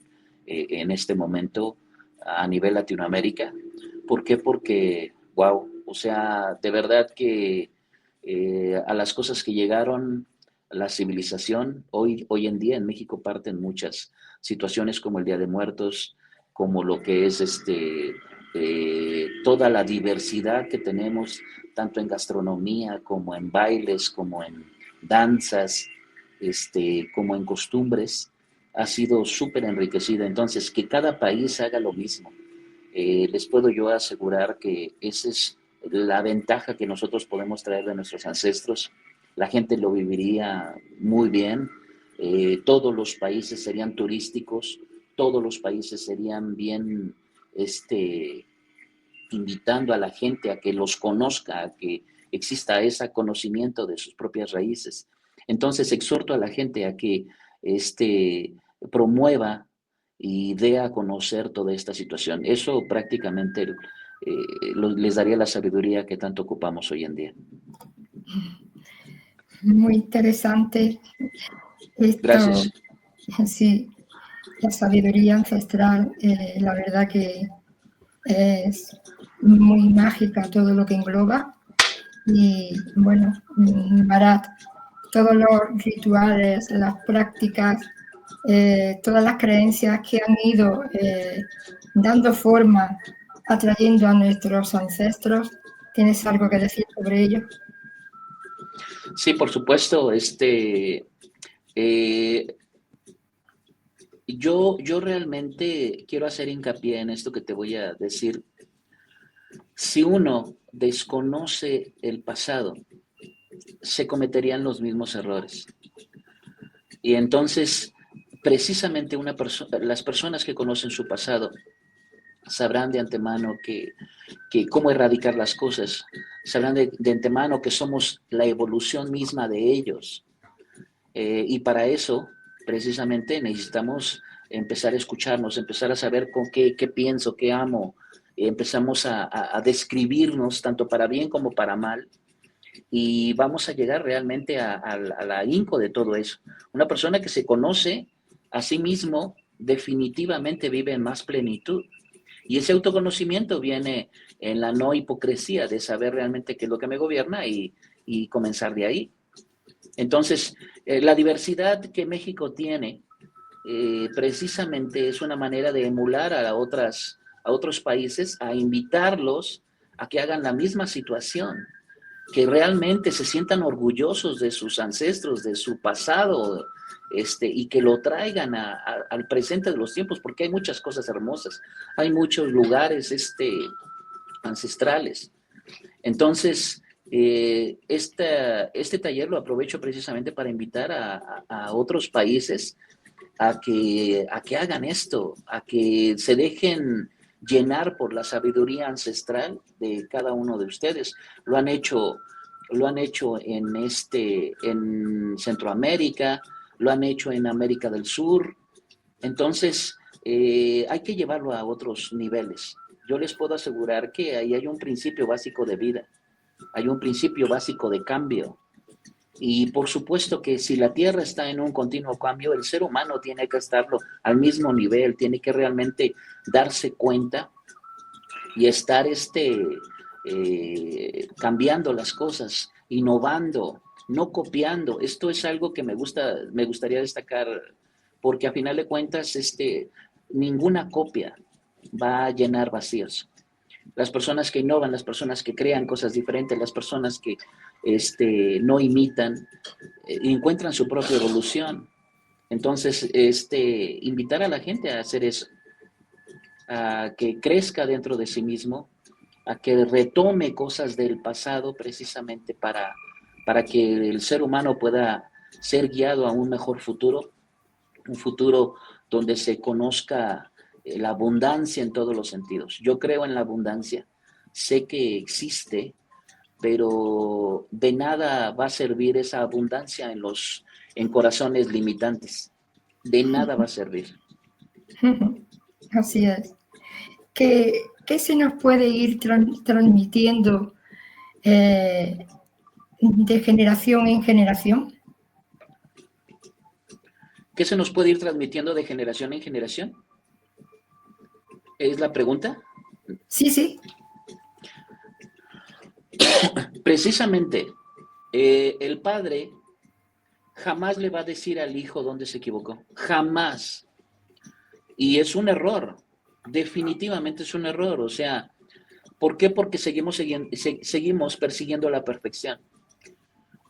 en este momento a nivel Latinoamérica. ¿Por qué? Porque, wow, o sea, de verdad que a las cosas que llegaron la civilización, hoy en día en México parten muchas situaciones como el Día de Muertos, como lo que es toda la diversidad que tenemos, tanto en gastronomía como en bailes, como en danzas, como en costumbres, ha sido súper enriquecida. Entonces, que cada país haga lo mismo. Les puedo yo asegurar que esa es la ventaja que nosotros podemos traer de nuestros ancestros. La gente lo viviría muy bien. Todos los países serían turísticos, todos los países serían bien, invitando a la gente a que los conozca, a que exista ese conocimiento de sus propias raíces. Entonces exhorto a la gente a que promueva y dé a conocer toda esta situación. Eso prácticamente les daría la sabiduría que tanto ocupamos hoy en día. Muy interesante esto. Gracias. Sí, la sabiduría ancestral, la verdad que es muy mágica todo lo que engloba. Y bueno, Bharat, todos los rituales, las prácticas, todas las creencias que han ido dando forma, atrayendo a nuestros ancestros, ¿tienes algo que decir sobre ello? Sí, por supuesto. Yo realmente quiero hacer hincapié en esto que te voy a decir. Si uno desconoce el pasado, se cometerían los mismos errores. Y entonces, precisamente las personas que conocen su pasado sabrán de antemano que cómo erradicar las cosas, sabrán de antemano que somos la evolución misma de ellos. Y para eso, precisamente, necesitamos empezar a escucharnos, empezar a saber con qué pienso, qué amo. Empezamos a describirnos tanto para bien como para mal, y vamos a llegar realmente a la ahínco de todo eso. Una persona que se conoce a sí mismo definitivamente vive en más plenitud. Y ese autoconocimiento viene en la no hipocresía de saber realmente qué es lo que me gobierna y comenzar de ahí. Entonces, la diversidad que México tiene precisamente es una manera de emular a otras a otros países a invitarlos a que hagan la misma situación, que realmente se sientan orgullosos de sus ancestros, de su pasado, y que lo traigan al presente de los tiempos, porque hay muchas cosas hermosas, hay muchos lugares ancestrales. Entonces, este taller lo aprovecho precisamente para invitar a otros países a que hagan esto, a que se dejen llenar por la sabiduría ancestral de cada uno de ustedes. Lo han hecho en Centroamérica, lo han hecho en América del Sur. Entonces, hay que llevarlo a otros niveles. Yo les puedo asegurar que ahí hay un principio básico de vida, hay un principio básico de cambio. Y por supuesto que si la Tierra está en un continuo cambio, el ser humano tiene que estarlo al mismo nivel, tiene que realmente darse cuenta y estar cambiando las cosas, innovando, no copiando. Esto es algo que me gustaría destacar, porque a final de cuentas, ninguna copia va a llenar vacíos. Las personas que innovan, las personas que crean cosas diferentes, las personas que no imitan, encuentran su propia evolución. Entonces, invitar a la gente a hacer eso, a que crezca dentro de sí mismo, a que retome cosas del pasado precisamente para que el ser humano pueda ser guiado a un mejor futuro, un futuro donde se conozca la abundancia en todos los sentidos. Yo creo en la abundancia, sé que existe, pero de nada va a servir esa abundancia en corazones limitantes. De nada va a servir. Así es. ¿Qué se nos puede ir transmitiendo de generación en generación? ¿Qué se nos puede ir transmitiendo de generación en generación? ¿Es la pregunta? Sí, sí. Precisamente, el padre jamás le va a decir al hijo dónde se equivocó. Jamás. Y es un error. Definitivamente es un error. O sea, ¿por qué? Porque seguimos persiguiendo la perfección.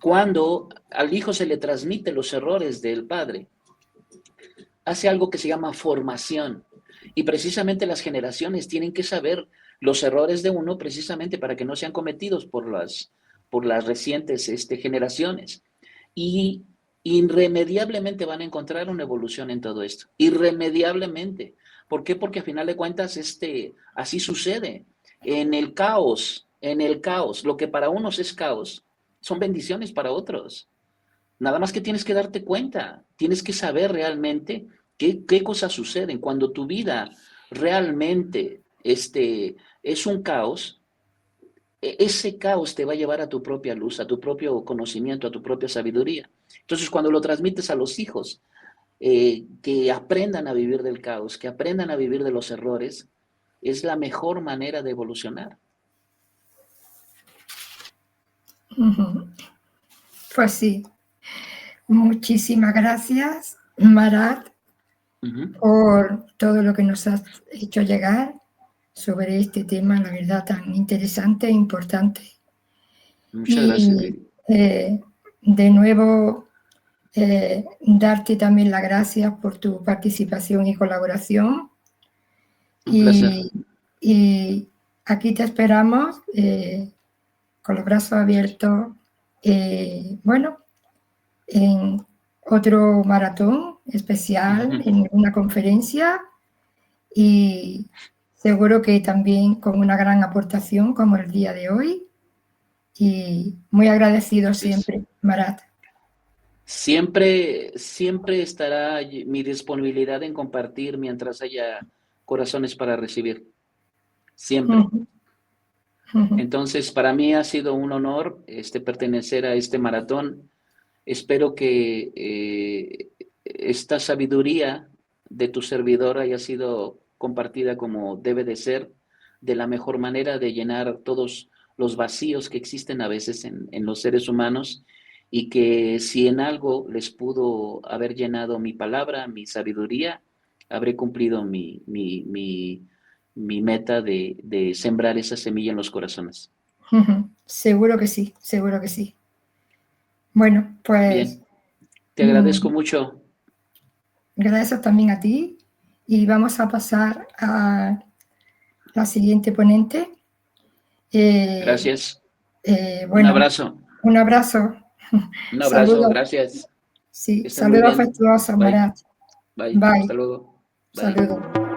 Cuando al hijo se le transmite los errores del padre, hace algo que se llama formación. Y precisamente las generaciones tienen que saber los errores de uno precisamente para que no sean cometidos por las recientes generaciones. Y irremediablemente van a encontrar una evolución en todo esto. Irremediablemente. ¿Por qué? Porque a final de cuentas así sucede. En el caos, lo que para unos es caos, son bendiciones para otros. Nada más que tienes que darte cuenta, tienes que saber realmente qué cosas suceden. Cuando tu vida realmente es un caos, ese caos te va a llevar a tu propia luz, a tu propio conocimiento, a tu propia sabiduría. Entonces, cuando lo transmites a los hijos, que aprendan a vivir del caos, que aprendan a vivir de los errores, es la mejor manera de evolucionar. Pues sí. Muchísimas gracias, Marat, por todo lo que nos has hecho llegar sobre este tema, la verdad, tan interesante e importante. Muchas gracias. De nuevo, darte también las gracias por tu participación y colaboración. Un placer. Y aquí te esperamos con los brazos abiertos, bueno, en otro maratón especial, en una conferencia, y seguro que también con una gran aportación como el día de hoy. Y muy agradecido siempre, Marat. Siempre estará mi disponibilidad en compartir mientras haya corazones para recibir. Siempre. Entonces, para mí ha sido un honor pertenecer a este maratón. Espero que esta sabiduría de tu servidor haya sido compartida como debe de ser, de la mejor manera de llenar todos los vacíos que existen a veces en los seres humanos, y que si en algo les pudo haber llenado mi palabra, mi sabiduría, habré cumplido mi mi meta de sembrar esa semilla en los corazones. Seguro que sí, seguro que sí. Bueno, pues... Bien, te agradezco mucho. Gracias también a ti y vamos a pasar a la siguiente ponente. Gracias. Un Bueno, abrazo. un abrazo. Un abrazo, Saludos. gracias. Sí, Que estén muy saludos bien. afectuosos, Bye. Marat. Bye. Bye. Hasta luego. Bye. Saludos.